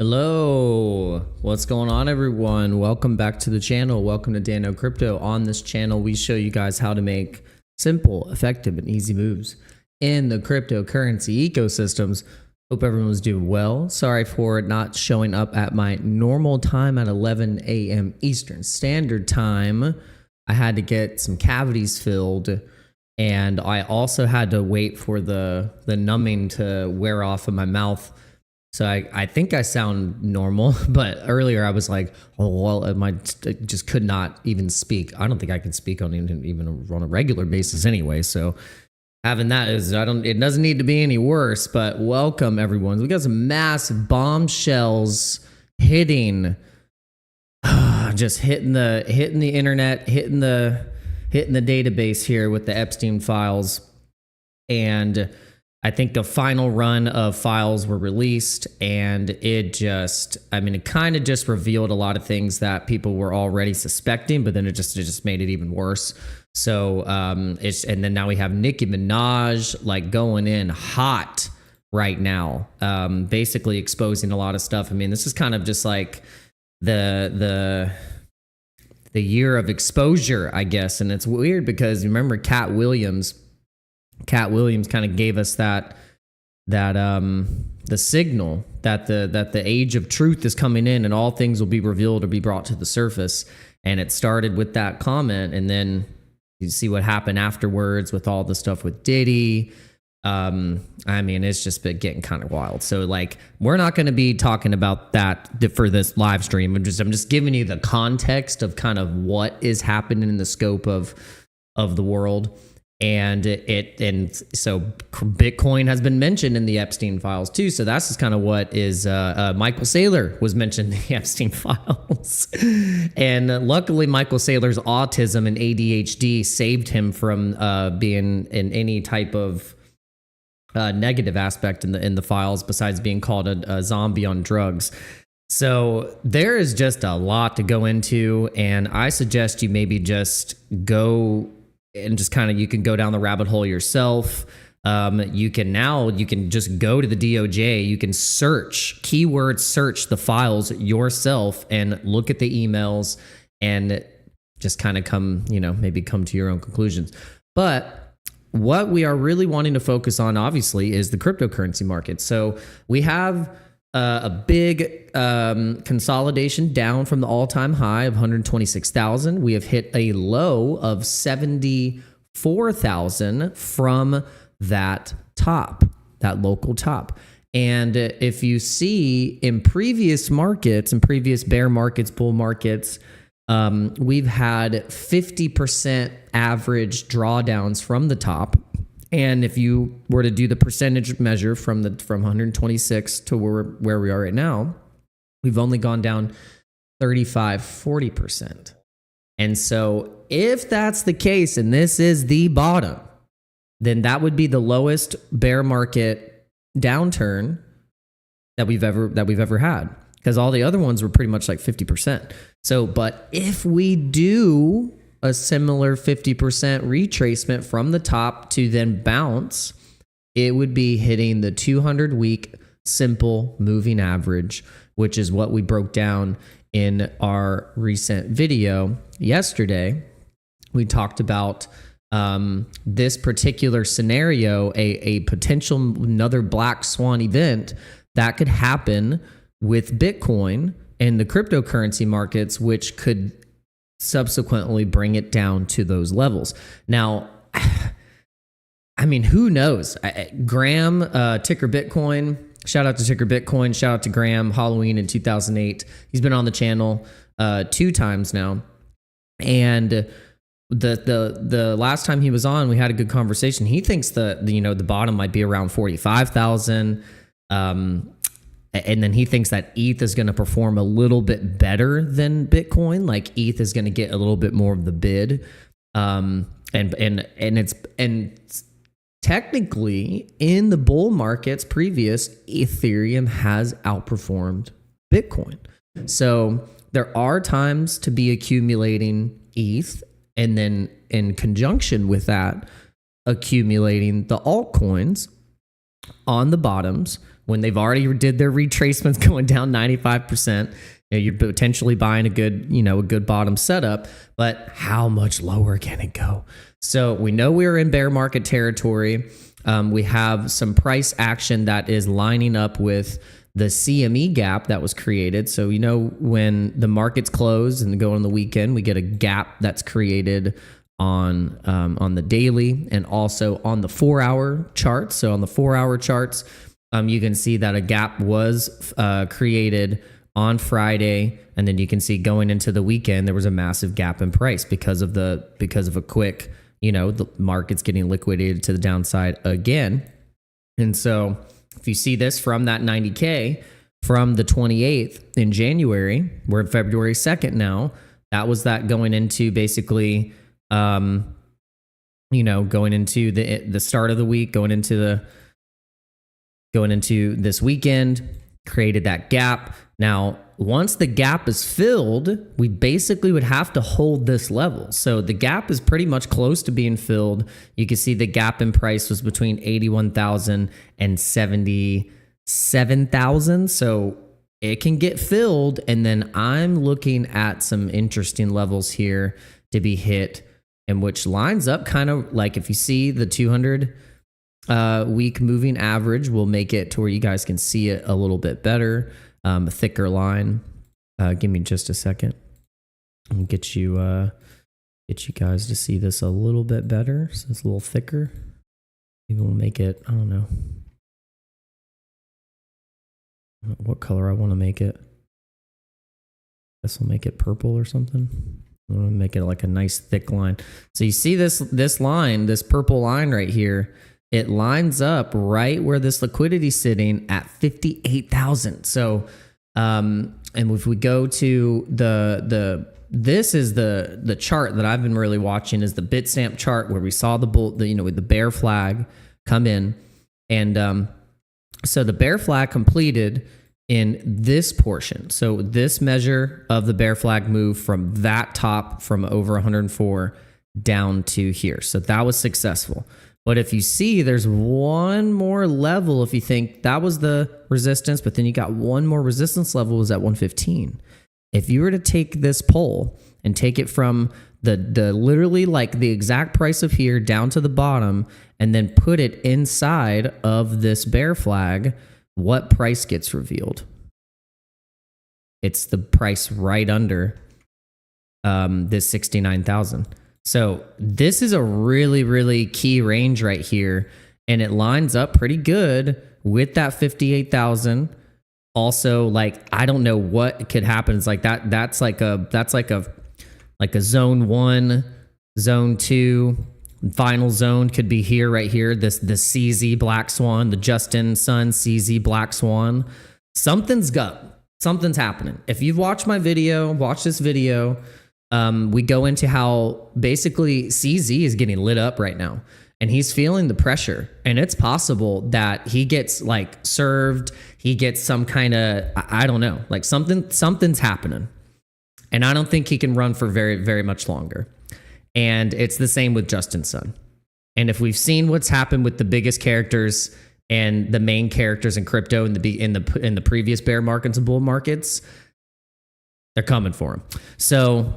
Hello, what's going on, everyone? Welcome back to the channel. Welcome to Dan Crypto. On this channel, we show you guys how to make simple, effective, and easy moves in the cryptocurrency ecosystems. Hope everyone was doing well. Sorry for not showing up at my normal time at 11 a.m. Eastern Standard Time. I had to get some cavities filled, and I also had to wait for the numbing to wear off of my mouth. So I think I sound normal, but earlier I was like, oh, well, I just could not even speak. I don't think I can speak on even on a regular basis anyway. So having that is, it doesn't need to be any worse, but welcome everyone. We got some massive bombshells hitting, just hitting the internet, hitting the database here with the Epstein files. And I think the final run of files were released, and it kind of just revealed a lot of things that people were already suspecting, but then it just made it even worse. So and then now we have Nicki Minaj like going in hot right now, basically exposing a lot of stuff. I mean, this is kind of just like the year of exposure, I guess. And it's weird because remember Cat Williams kind of gave us the signal that the age of truth is coming in and all things will be revealed or be brought to the surface. And it started with that comment, and then you see what happened afterwards with all the stuff with Diddy. I mean, it's just been getting kind of wild. So like, we're not going to be talking about that for this live stream. I'm just giving you the context of kind of what is happening in the scope of the world. And so Bitcoin has been mentioned in the Epstein files too. So that's just kind of what is Michael Saylor was mentioned in the Epstein files. And luckily Michael Saylor's autism and ADHD saved him from being in any type of negative aspect in the files besides being called a zombie on drugs. So there is just a lot to go into, and I suggest you maybe just go and just kind of, you can go down the rabbit hole yourself. You can just go to the DOJ. You can keyword search the files yourself and look at the emails and just kind of maybe come to your own conclusions. But what we are really wanting to focus on, obviously, is the cryptocurrency market. So we have a big consolidation down from the all-time high of 126,000. We have hit a low of 74,000 from that top, that local top. And if you see in previous markets, in previous bear markets, bull markets, we've had 50% average drawdowns from the top. And if you were to do the percentage measure from 126 to where we are right now, we've only gone down 35-40%. And so if that's the case, and this is the bottom, then that would be the lowest bear market downturn that we've ever had, because all the other ones were pretty much like 50%. So, but if we do a similar 50% retracement from the top to then bounce, it would be hitting the 200-week simple moving average, which is what we broke down in our recent video yesterday. We talked about this particular scenario, a potential another black swan event that could happen with Bitcoin and the cryptocurrency markets, which could subsequently bring it down to those levels. Now, I mean, who knows? Graham, Ticker Bitcoin, shout out to Ticker Bitcoin, shout out to Graham, Halloween in 2008. He's been on the channel 2 times now. And the last time he was on, we had a good conversation. He thinks the bottom might be around 45,000. And then he thinks that ETH is going to perform a little bit better than Bitcoin. Like ETH is going to get a little bit more of the bid. And technically in the bull markets previous, Ethereum has outperformed Bitcoin. So there are times to be accumulating ETH, and then in conjunction with that, accumulating the altcoins on the bottoms, when they've already did their retracements going down 95%. You're potentially buying a good bottom setup, but how much lower can it go? So we know we're in bear market territory. We have some price action that is lining up with the CME gap that was created. So when the markets close and go on the weekend, we get a gap that's created on the daily and also on the 4-hour charts. So on the 4-hour charts, you can see that a gap was created on Friday, and then you can see going into the weekend there was a massive gap in price because of a quick, the market's getting liquidated to the downside again. And so if you see this from that 90K from the 28th in January, we're in February 2nd now. That was that going into basically going into the start of the week, going into this weekend, created that gap. Now, once the gap is filled, we basically would have to hold this level. So the gap is pretty much close to being filled. You can see the gap in price was between 81,000 and 77,000. So it can get filled. And then I'm looking at some interesting levels here to be hit, and which lines up kind of like if you see the 200 week moving average, will make it to where you guys can see it a little bit better. A thicker line. Give me just a second. I'll get you guys to see this a little bit better. So it's a little thicker. Maybe we'll make it, I don't know what color I want to make it. Guess I'll make it purple or something. I want to make it like a nice thick line. So you see this line, this purple line right here. It lines up right where this liquidity is sitting at 58,000. So, and if we go to this is the chart that I've been really watching, is the Bitstamp chart where we saw with the bear flag come in, and so the bear flag completed in this portion. So this measure of the bear flag moved from that top from over 104 down to here. So that was successful. But if you see, there's one more level. If you think that was the resistance, but then you got one more resistance level was at 115. If you were to take this pole and take it from the literally like the exact price of here down to the bottom, and then put it inside of this bear flag, what price gets revealed? It's the price right under this 69,000. So this is a really, really key range right here, and it lines up pretty good with that 58,000. Also, like, I don't know what could happen. It's like that's like a zone 1, zone 2, final zone could be here, right here. The CZ Black Swan, the Justin Sun CZ Black Swan. Something's happening. If you've watched my video, watch this video. We go into how basically CZ is getting lit up right now, and he's feeling the pressure, and it's possible that he gets like served. He gets some kind of, I don't know, like something's happening, and I don't think he can run for very, very much longer. And it's the same with Justin Sun. And if we've seen what's happened with the biggest characters and the main characters in crypto in the previous bear markets and bull markets, they're coming for him. So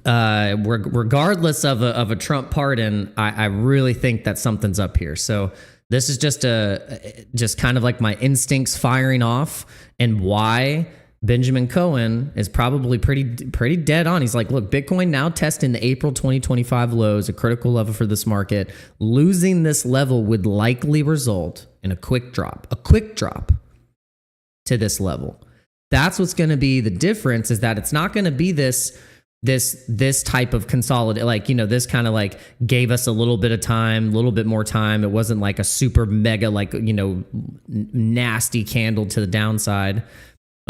regardless of a Trump pardon, I really think that something's up here. So this is just kind of like my instincts firing off, and why Benjamin Cohen is probably pretty dead on. He's like, look, Bitcoin now testing the April 2025 lows, a critical level for this market. Losing this level would likely result in a quick drop to this level. That's what's going to be the difference, is that it's not going to be this type of consolidate, like, this kind of like gave us a little bit of time, a little bit more time. It wasn't like a super mega, like, nasty candle to the downside.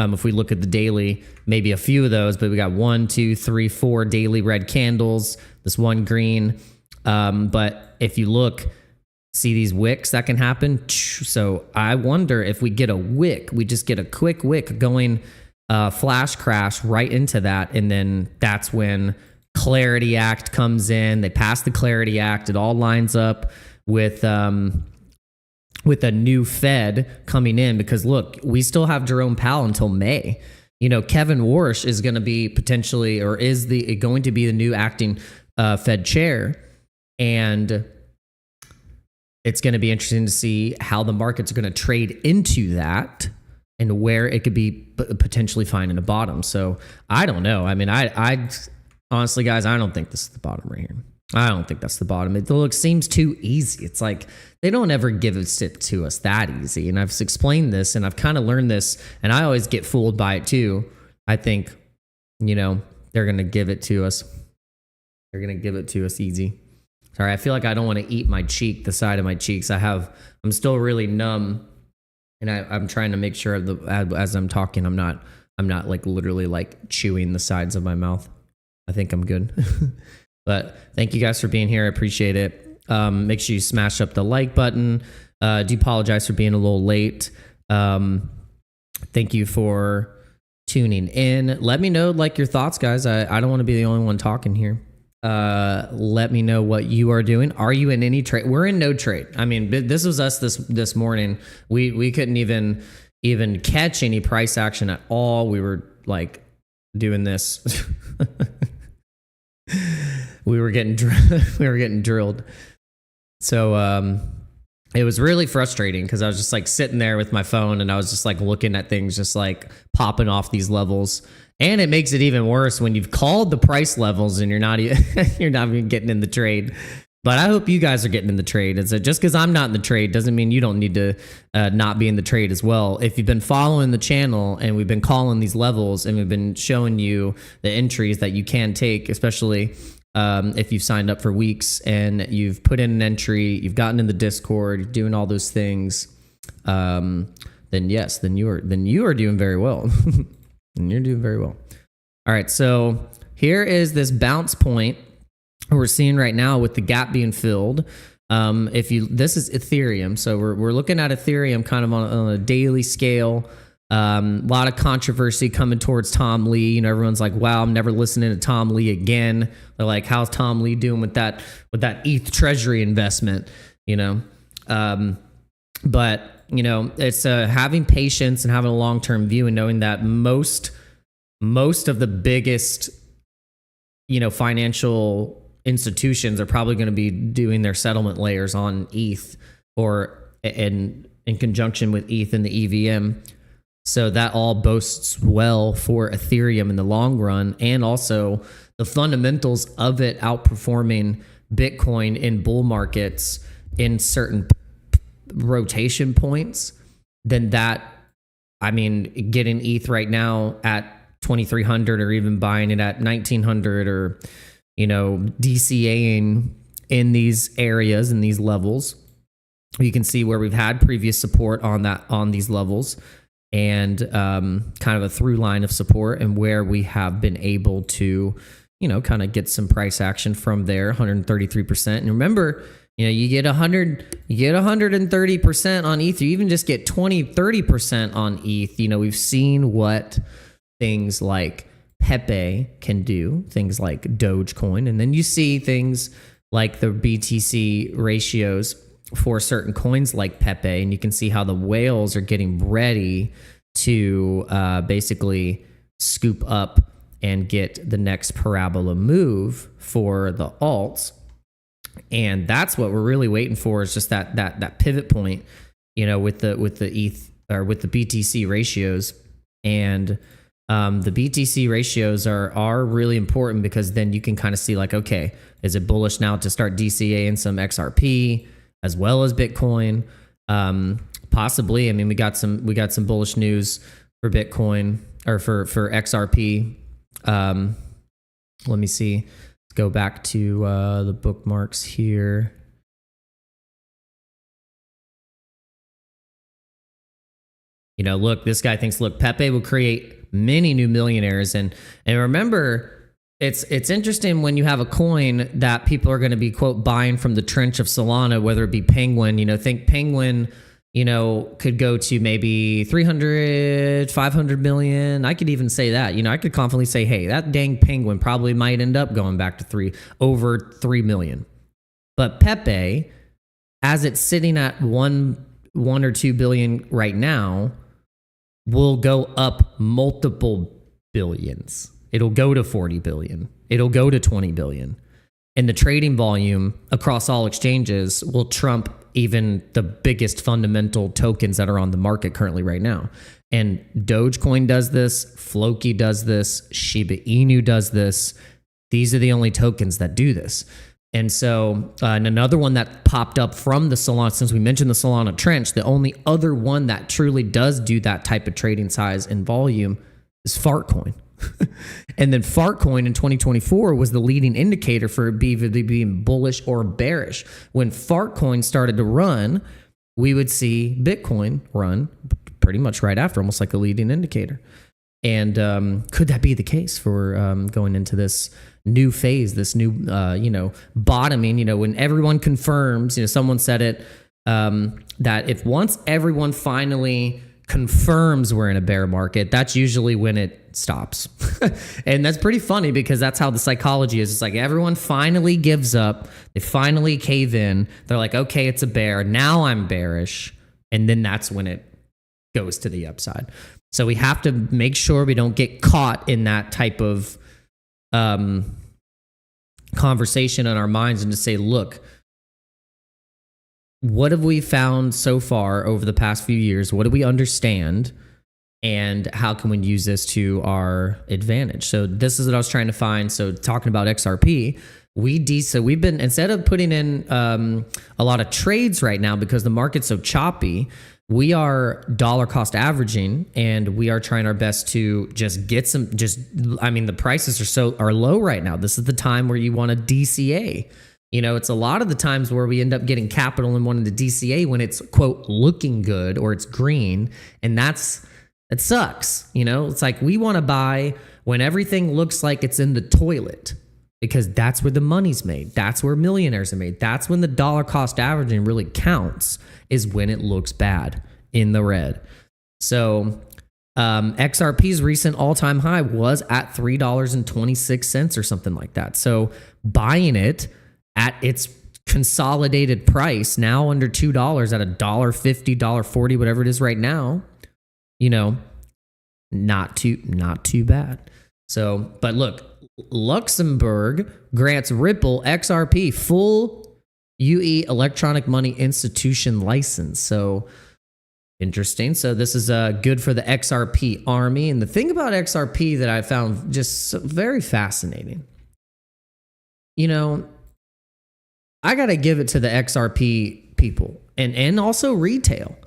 If we look at the daily, maybe a few of those, but we got 1, 2, 3, 4 daily red candles, this one green. But if you look, see these wicks that can happen. So I wonder if we get a wick, we just get a quick wick going, flash crash right into that. And then that's when Clarity Act comes in. They pass the Clarity Act. It all lines up with with a new Fed coming in, because look, we still have Jerome Powell until May. You know, Kevin Warsh is going to be potentially, or is going to be the new acting Fed chair. And it's going to be interesting to see how the markets are going to trade into that and where it could be potentially finding a bottom. So I don't know. I mean, I honestly, guys, I don't think this is the bottom right here. I don't think that's the bottom. It seems too easy. It's like they don't ever give it to us that easy. And I've explained this, and I've kind of learned this, and I always get fooled by it too. I think, you know, they're going to give it to us. They're going to give it to us easy. Sorry, I feel like I don't want to eat my cheek, the side of my cheeks. I'm still really numb, and I'm trying to make sure as I'm talking, I'm not like literally like chewing the sides of my mouth. I think I'm good. But thank you guys for being here. I appreciate it. Make sure you smash up the like button. Do apologize for being a little late. Thank you for tuning in. Let me know like your thoughts, guys. I don't want to be the only one talking here. Let me know what you are doing. Are you in any trade? We're in no trade. I mean, this was us this morning. We couldn't even catch any price action at all. We were like doing this. we were getting drilled. So it was really frustrating because I was just like sitting there with my phone, and I was just like looking at things just like popping off these levels. And it makes it even worse when you've called the price levels and you're not even getting in the trade. But I hope you guys are getting in the trade. It's just because I'm not in the trade doesn't mean you don't need to not be in the trade as well. If you've been following the channel and we've been calling these levels and we've been showing you the entries that you can take, especially if you've signed up for WEEX and you've put in an entry, you've gotten in the Discord, you're doing all those things, then yes, then you are doing very well. And you're doing very well. All right, so here is this bounce point we're seeing right now with the gap being filled. This is Ethereum, so we're looking at Ethereum kind of on a daily scale. A lot of controversy coming towards Tom Lee. You know, everyone's like, "Wow, I'm never listening to Tom Lee again." They're like, "How's Tom Lee doing with that ETH Treasury investment?" You know, but you know, it's having patience and having a long-term view and knowing that most of the biggest, you know, financial institutions are probably going to be doing their settlement layers on ETH or in conjunction with ETH and the EVM. So that all boasts well for Ethereum in the long run, and also the fundamentals of it outperforming Bitcoin in bull markets in certain rotation points. Then that, I mean, getting ETH right now at 2,300 or even buying it at 1,900 or, you know, DCAing in these areas and these levels. You can see where we've had previous support on these levels, and kind of a through line of support, and where we have been able to, you know, kind of get some price action from there, 133%. And remember, you know, you get 130% on ETH. You even just get 20-30% on ETH. You know, we've seen what things like Pepe can do, things like Dogecoin, and then you see things like the BTC ratios for certain coins like Pepe, and you can see how the whales are getting ready to basically scoop up and get the next parabola move for the alts. And that's what we're really waiting for, is just that pivot point, you know, with the ETH or with the BTC ratios. And the BTC ratios are really important, because then you can kind of see like, okay, is it bullish now to start DCAing some XRP as well as Bitcoin? Possibly. I mean, we got some bullish news for Bitcoin, or for XRP. Let me see. Go back to the bookmarks here. You know, look, this guy thinks, look, Pepe will create many new millionaires. And remember, it's interesting when you have a coin that people are going to be, quote, buying from the trench of Solana, whether it be Penguin. You know, think Penguin, you know, could go to maybe 300, 500 million. I could even say that, you know, I could confidently say, hey, that dang Penguin probably might end up going back to over 3 million. But Pepe, as it's sitting at 1 or 2 billion right now will go up multiple billions. It'll go to 40 billion. It'll go to 20 billion. And the trading volume across all exchanges will trump even the biggest fundamental tokens that are on the market currently right now. And Dogecoin does this, Floki does this, Shiba Inu does this. These are the only tokens that do this. And so, and another one that popped up from the Solana, since we mentioned the Solana trench, the only other one that truly does do that type of trading size and volume is Fartcoin. And then Fartcoin in 2024 was the leading indicator for either being bullish or bearish. When Fartcoin started to run, we would see Bitcoin run pretty much right after, almost like a leading indicator. And could that be the case for going into this new phase, this new, bottoming, when everyone confirms, someone said it, that if once everyone finally confirms we're in a bear market, that's usually when it stops. And that's pretty funny because that's how the psychology is. It's like everyone finally gives up. They finally cave in. They're like, okay, it's a bear. Now I'm bearish. And then that's when it goes to the upside. So we have to make sure we don't get caught in that type of conversation in our minds and to say, look, what have we found so far over the past few years? What do we understand? And how can we use this to our advantage? So this is what I was trying to find. So talking about XRP, we've been, instead of putting in a lot of trades right now because the market's so choppy, we are dollar cost averaging, and we are trying our best to just get some, the prices are low right now. This is the time where you want a DCA. It's a lot of the times where we end up getting capital and wanting to DCA when it's, quote, looking good or it's green. And it sucks. It's like we want to buy when everything looks like it's in the toilet, because that's where the money's made. That's where millionaires are made. That's when the dollar cost averaging really counts, is when it looks bad in the red. So XRP's recent all-time high was at $3.26 or something like that. So buying it at its consolidated price, now under $2 at $1.50, $1.40, whatever it is right now, not too bad. So, but look, Luxembourg grants Ripple XRP full UE electronic money institution license. So interesting. So this is good for the XRP army. And the thing about XRP that I found just very fascinating, I got to give it to the XRP people and also retail.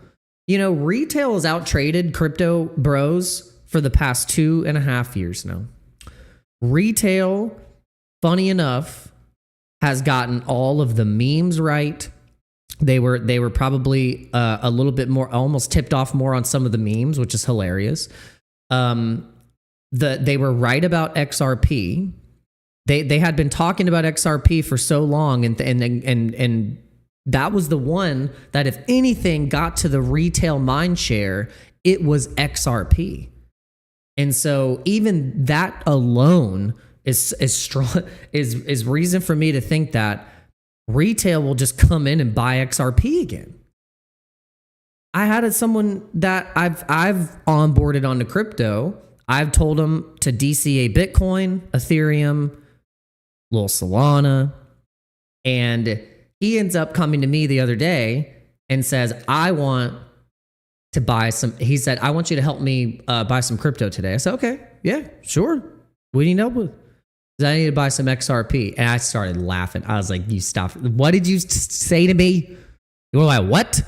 Retail has out-traded crypto bros for the past 2.5 years now. Retail, funny enough, has gotten all of the memes right. They were probably a little bit more, almost tipped off more on some of the memes, which is hilarious. They were right about XRP. They had been talking about XRP for so long, and that was the one that, if anything, got to the retail mind share. It was XRP. And so even that alone is strong, is reason for me to think that retail will just come in and buy XRP again. I had someone that I've onboarded onto crypto. I've told them to DCA Bitcoin, Ethereum, little Solana, and he ends up coming to me the other day and says, I want to buy some. He said, I want you to help me buy some crypto today. I said, okay, yeah, sure. What do you need help with? I need to buy some XRP. And I started laughing. I was like, you stop. What did you say to me? You were like, what?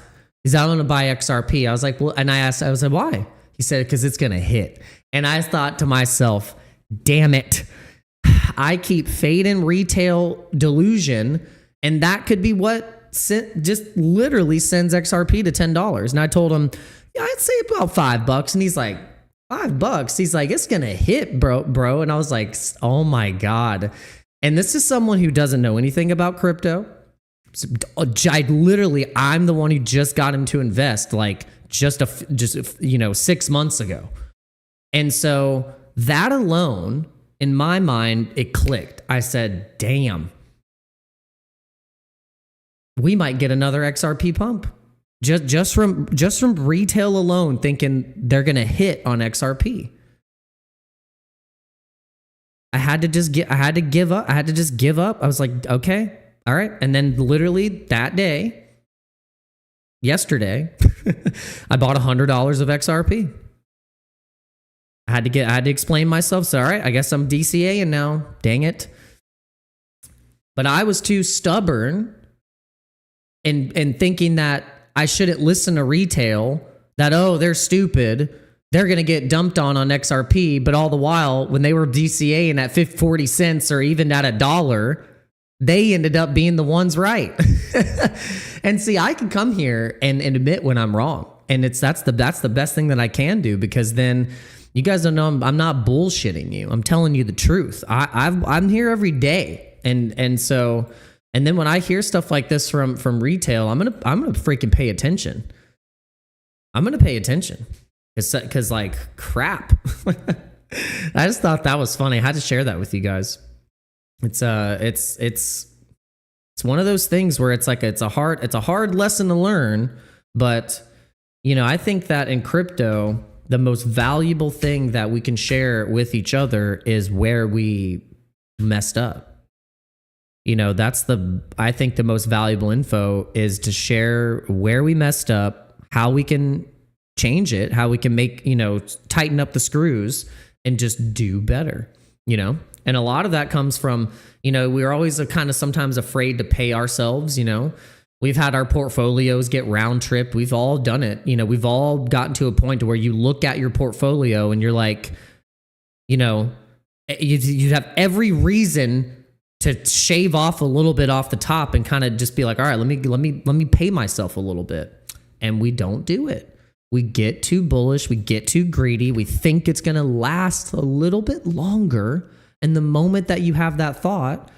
He said, I want to buy XRP. I was like, well, and I said, why? He said, because it's going to hit. And I thought to myself, damn it. I keep fading retail delusion, and that could be what just literally sends XRP to $10. And I told him, yeah, I'd say about $5. And he's like, $5? He's like, it's gonna hit, bro. And I was like, oh my God. And this is someone who doesn't know anything about crypto. I'm the one who just got him to invest like just 6 months ago. And so that alone, in my mind, it clicked. I said, damn, we might get another XRP pump. just from retail alone, thinking they're gonna hit on XRP. I had to just give up. I had to just give up. I was like, okay, all right. And then literally that day, yesterday, I bought $100 of XRP. I had to explain myself. So, all right, I guess I'm DCAing now. Dang it. But I was too stubborn in thinking that I shouldn't listen to retail, that, oh, they're stupid. They're going to get dumped on XRP. But all the while, when they were DCAing at 40 cents or even at $1, they ended up being the ones right. And see, I can come here and admit when I'm wrong. And that's the best thing that I can do, because then you guys don't know I'm not bullshitting you. I'm telling you the truth. I'm here every day. And so, and then when I hear stuff like this from retail, I'm gonna freaking pay attention. I'm gonna pay attention. Because like, crap. I just thought that was funny. I had to share that with you guys. It's one of those things where it's a hard lesson to learn, but you know, I think that in crypto, the most valuable thing that we can share with each other is where we messed up. You know, I think the most valuable info is to share where we messed up, how we can change it, how we can make, you know, tighten up the screws and just do better, you know? And a lot of that comes from, you know, we're always kind of sometimes afraid to pay ourselves, you know? We've had our portfolios get round tripped. We've all done it. You know, we've all gotten to a point where you look at your portfolio and you're like, you know, you have every reason to shave off a little bit off the top and kind of just be like, all right, let me pay myself a little bit. And we don't do it. We get too bullish. We get too greedy. We think it's going to last a little bit longer. And the moment that you have that thought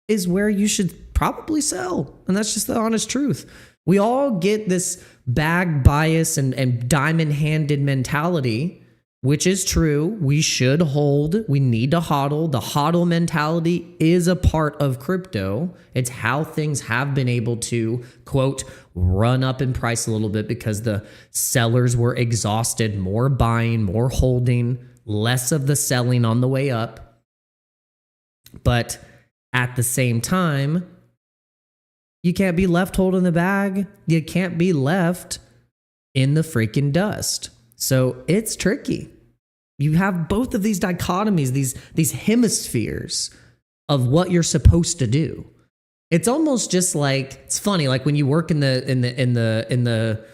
is where you should probably sell. And that's just the honest truth. We all get this bag bias and diamond-handed mentality, which is true. We should hold. We need to hodl. The hodl mentality is a part of crypto. It's how things have been able to, quote, run up in price a little bit because the sellers were exhausted, more buying, more holding, less of the selling on the way up. But at the same time, you can't be left holding the bag. You can't be left in the freaking dust. So it's tricky. You have both of these dichotomies, these hemispheres of what you're supposed to do. It's almost just like, it's funny, like when you work in the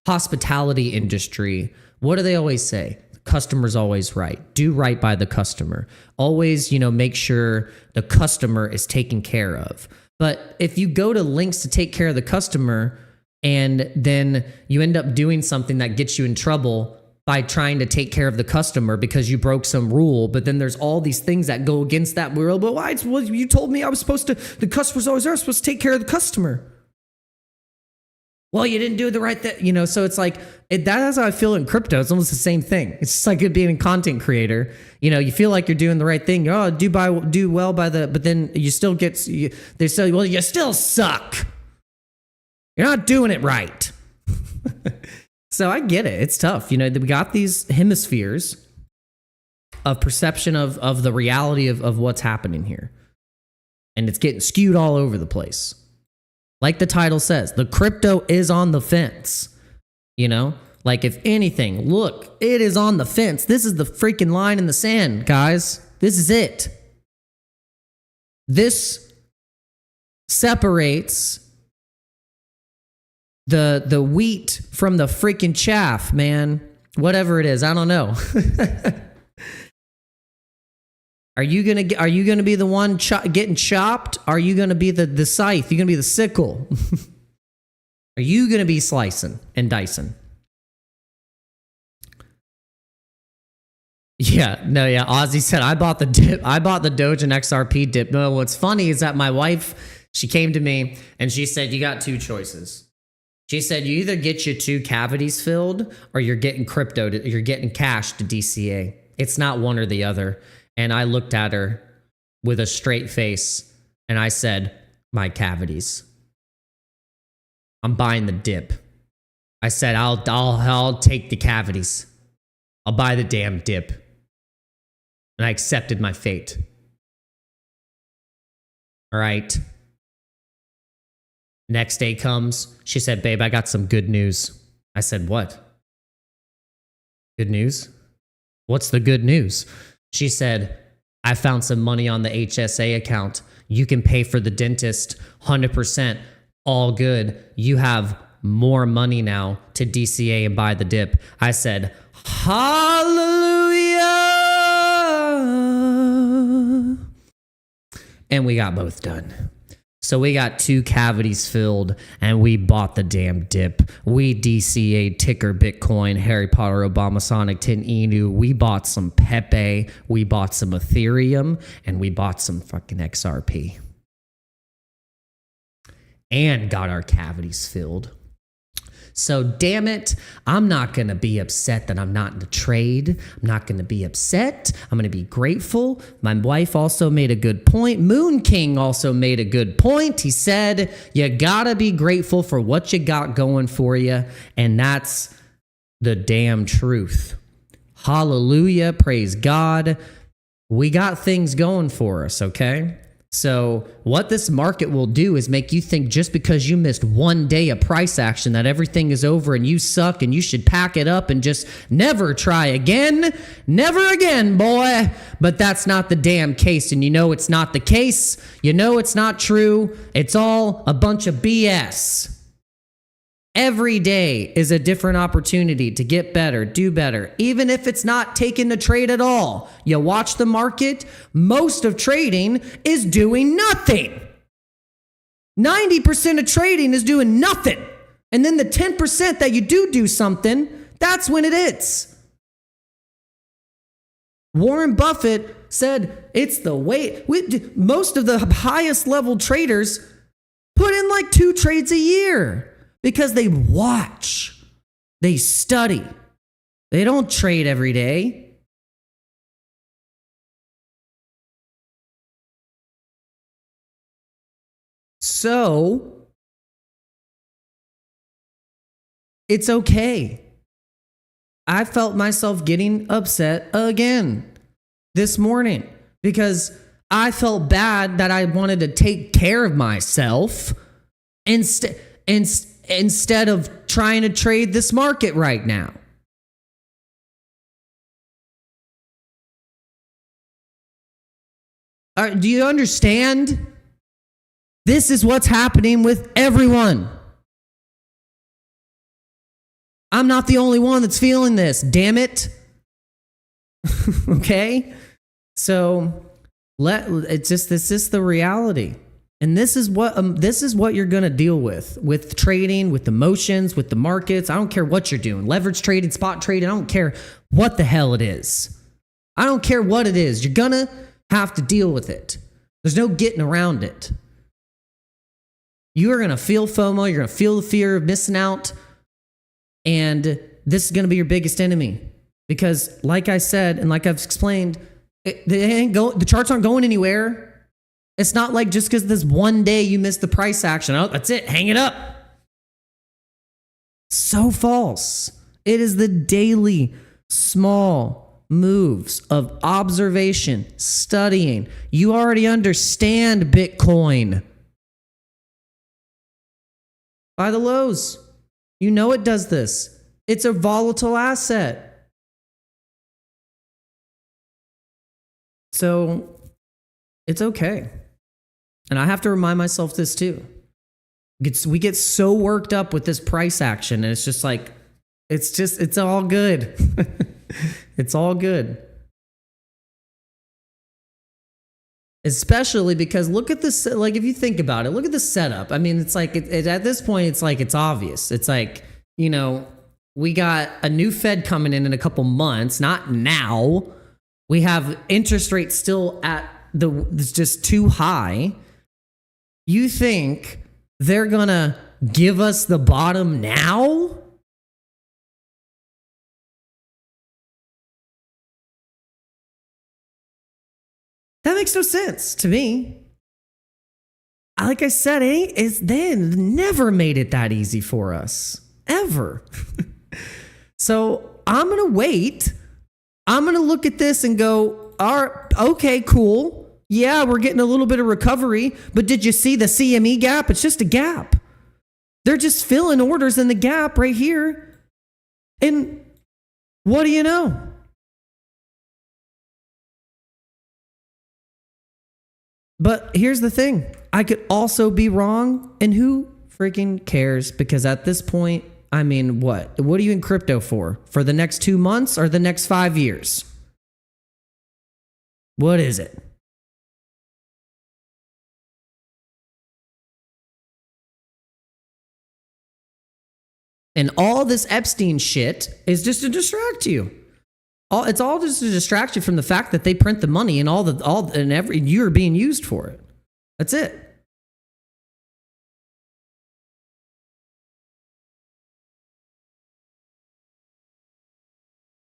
hospitality industry, what do they always say? The customer's always right. Do right by the customer. Always, you know, make sure the customer is taken care of. But if you go to links to take care of the customer and then you end up doing something that gets you in trouble by trying to take care of the customer because you broke some rule, but then there's all these things that go against that rule. But why? Well, you told me I was supposed to, the customer's always there, I was supposed to take care of the customer. Well, you didn't do the right thing, you know, so it's like, that's how I feel in crypto. It's almost the same thing. It's just like it being a content creator. You know, you feel like you're doing the right thing. Oh, do well by the, but then you still get, they say, well, you still suck. You're not doing it right. So I get it. It's tough. You know, we got these hemispheres of perception of the reality of what's happening here. And it's getting skewed all over the place. Like the title says, the crypto is on the fence. You know, like if anything, look, it is on the fence. This is the freaking line in the sand, guys. This is it. This separates the wheat from the freaking chaff, man. Whatever it is, I don't know. Are you gonna be the one getting chopped? Are you gonna be the scythe? You gonna be the sickle? Are you gonna be slicing and dicing? Yeah, no, yeah. Ozzy said I bought the dip. I bought the Doge and XRP dip. No, what's funny is that my wife, she came to me and she said, you got two choices. She said, you either get your two cavities filled or you're getting you're getting cash to DCA. It's not one or the other. And I looked at her with a straight face and I said, my cavities. I'm buying the dip. I said, I'll take the cavities. I'll buy the damn dip. And I accepted my fate. All right. Next day comes. She said, babe, I got some good news. I said, what? Good news? What's the good news? She said, I found some money on the HSA account. You can pay for the dentist 100%. All good. You have more money now to DCA and buy the dip. I said, hallelujah. And we got both done. So we got 2 cavities filled and we bought the damn dip. We DCA'd ticker Bitcoin, Harry Potter, Obama, Sonic, Tin Inu. We bought some Pepe. We bought some Ethereum and we bought some fucking XRP. And got our cavities filled. So damn it, I'm not going to be upset that I'm not in the trade. I'm not going to be upset. I'm going to be grateful. My wife also made a good point. Moon King also made a good point. He said, you got to be grateful for what you got going for you. And that's the damn truth. Hallelujah. Praise God. We got things going for us, okay? So what this market will do is make you think just because you missed one day of price action that everything is over and you suck and you should pack it up and just never try again. Never again, boy. But that's not the damn case. And you know it's not the case. You know it's not true. It's all a bunch of BS. Every day is a different opportunity to get better, do better, even if it's not taking the trade at all. You watch the market, most of trading is doing nothing. 90% of trading is doing nothing. And then the 10% that you do something, that's when it hits. Warren Buffett said it's the way. Most of the highest level traders put in like 2 trades a year. Because they watch, they study, they don't trade every day. So, it's okay. I felt myself getting upset again this morning because I felt bad that I wanted to take care of myself instead of trying to trade this market right now. Do you understand? This is what's happening with everyone. I'm not the only one that's feeling this, damn it. Okay? So this is the reality. And this is what you're going to deal with trading, with emotions, with the markets. I don't care what you're doing. Leverage trading, spot trading. I don't care what the hell it is. I don't care what it is. You're going to have to deal with it. There's no getting around it. You are going to feel FOMO. You're going to feel the fear of missing out. And this is going to be your biggest enemy. Because like I said, and like I've explained, the charts aren't going anywhere. It's not like just because this one day you missed the price action. Oh, that's it. Hang it up. So false. It is the daily small moves of observation, studying. You already understand Bitcoin. Buy the lows. You know it does this. It's a volatile asset. So it's okay. And I have to remind myself this too. We get so worked up with this price action and it's just like, it's all good. It's all good. Especially because look at this, like if you think about it, look at the setup. I mean, it's like, at this point, it's like, it's obvious. It's like, you know, we got a new Fed coming in a couple months, not now. We have interest rates still it's just too high. You think they're gonna give us the bottom now? That makes no sense to me. like I said, they never made it that easy for us. Ever. So I'm going to wait. I'm going to look at this and go, all right, okay, cool. Yeah, we're getting a little bit of recovery, but did you see the CME gap? It's just a gap. They're just filling orders in the gap right here. And what do you know? But here's the thing. I could also be wrong, and who freaking cares? Because at this point, I mean, what are you in crypto for? For the next 2 months or the next 5 years? What is it? And all this Epstein shit is just to distract you. It's all just to distract you from the fact that they print the money and you're being used for it. That's it.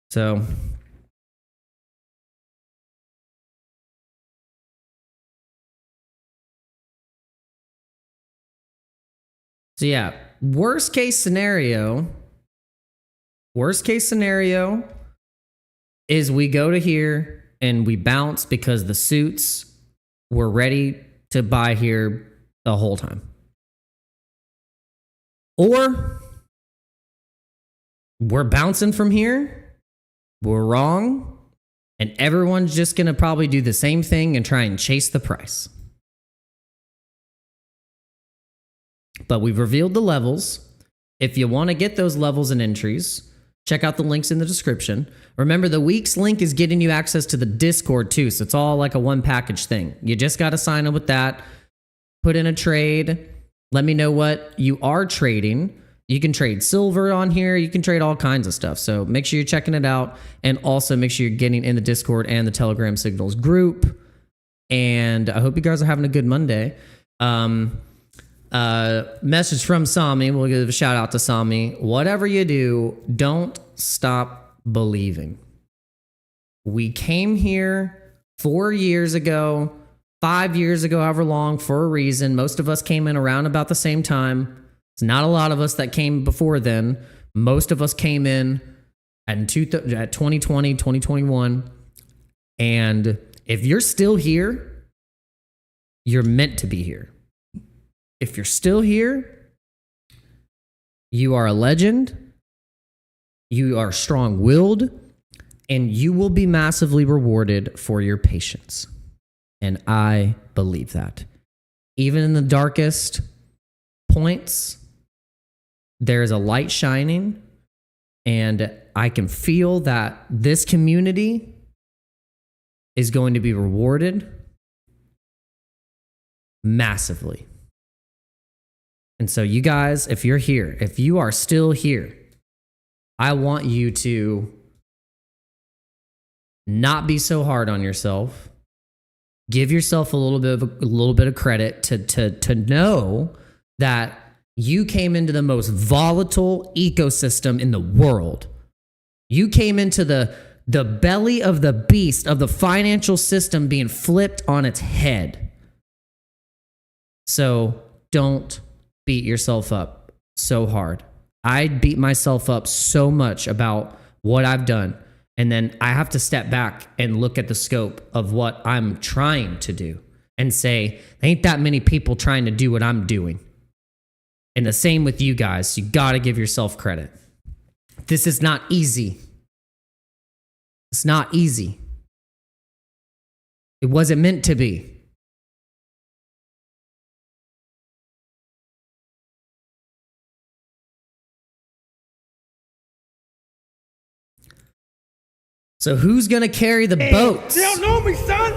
So yeah, worst case scenario is we go to here and we bounce because the suits were ready to buy here the whole time. Or we're bouncing from here, we're wrong, and everyone's just going to probably do the same thing and try and chase the price. But we've revealed the levels. If you want to get those levels and entries, check out the links in the description. Remember, the WEEX link is getting you access to the Discord too, so it's all like a one package thing. You just got to sign up with that, put in a trade, let me know what you are trading. You can trade silver on here. You can trade all kinds of stuff. So make sure you're checking it out, and also make sure you're getting in the Discord and the Telegram Signals group. And I hope you guys are having a good Monday. Message from Sami. We'll give a shout out to Sami. Whatever you do, don't stop believing. We came here 4 years ago, 5 years ago, however long, for a reason. Most of us came in around about the same time. It's not a lot of us that came before then. Most of us came in at 2020, 2021. And if you're still here, you're meant to be here. If you're still here, you are a legend, you are strong-willed, and you will be massively rewarded for your patience. And I believe that. Even in the darkest points, there is a light shining, and I can feel that this community is going to be rewarded massively. And so you guys, if you're here, if you are still here, I want you to not be so hard on yourself. Give yourself a little bit of credit to know that you came into the most volatile ecosystem in the world. You came into the belly of the beast of the financial system being flipped on its head. So don't beat yourself up so hard. I beat myself up so much about what I've done. And then I have to step back and look at the scope of what I'm trying to do and say, ain't that many people trying to do what I'm doing. And the same with you guys. You got to give yourself credit. This is not easy. It's not easy. It wasn't meant to be. So who's going to carry the boats? They don't know me, son.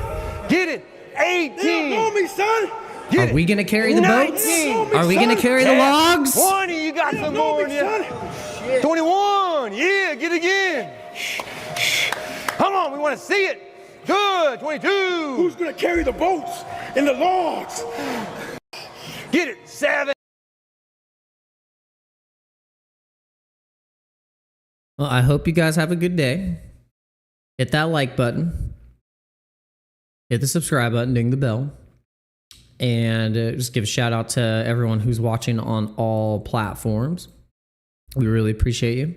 Get it. 18. They don't know me, son. Are we going to carry the boats? Are we going to carry the logs? 20, you got some more in you. 21, yeah, get it again. Come on, we want to see it. Good, 22. Who's going to carry the boats and the logs? Get it, 7. Well, I hope you guys have a good day. Hit that like button. Hit the subscribe button, ding the bell. And just give a shout out to everyone who's watching on all platforms. We really appreciate you.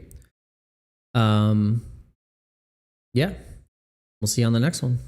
Yeah, we'll see you on the next one.